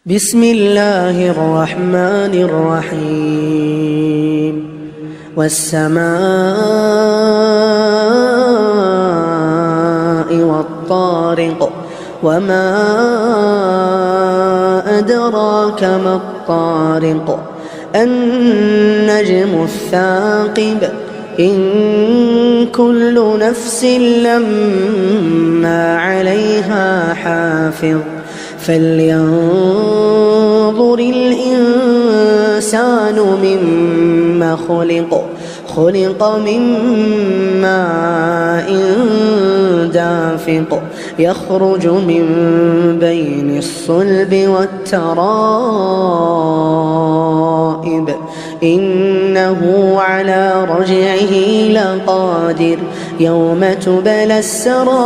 بسم الله الرحمن الرحيم والسماء والطارق وما أدراك ما الطارق النجم الثاقب إن كل نفس لما عليها حافظ فلينظر الإنسان مما خلق من ماء دافق يخرج من بين الصلب والترائب إنه على رجعه لقادر يوم تبلى السرائر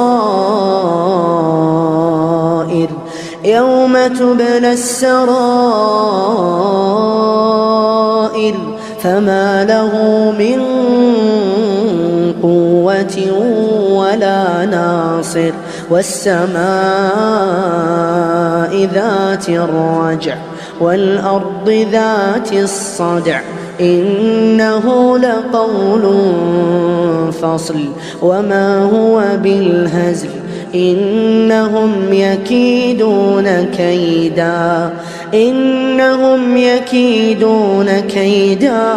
فما له من قوة ولا ناصر والسماء ذات الرجع والأرض ذات الصدع إنه لقول فصل وما هو بالهزل إنهم يكيدون كيدا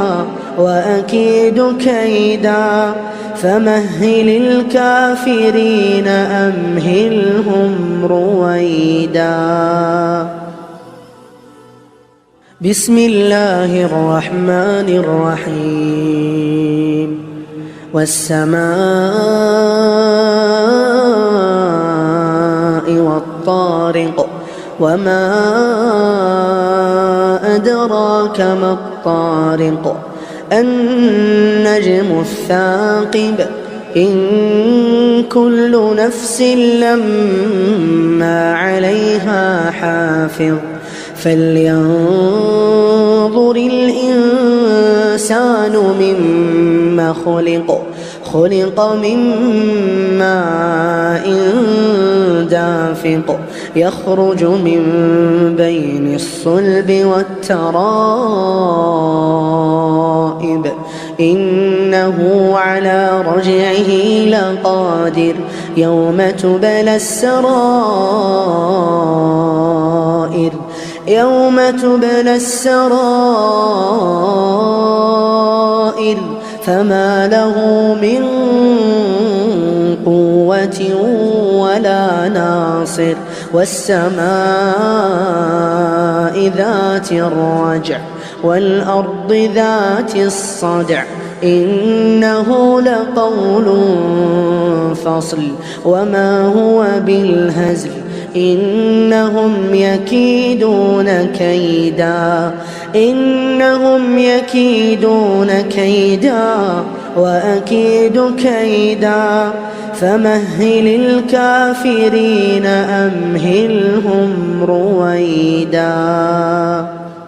وأكيد كيدا فمهل الكافرين أمهلهم رويدا. بسم الله الرحمن الرحيم والسماء والطارق وما أدراك ما الطارق النجم الثاقب إن كل نفس لما عليها حافظ فلينظر الإنسان مما خلق من ماء دافق يخرج من بين الصلب والترائب إنه على رجعه لقادر يوم تبلى السرائر فما له من قوة ولا ناصر والسماء ذات الرجع والأرض ذات الصدع إنه لقول فصل وما هو بالهزل إنهم يكيدون كيدا وأكيد كيدا فمهل الكافرين أمهلهم رويدا.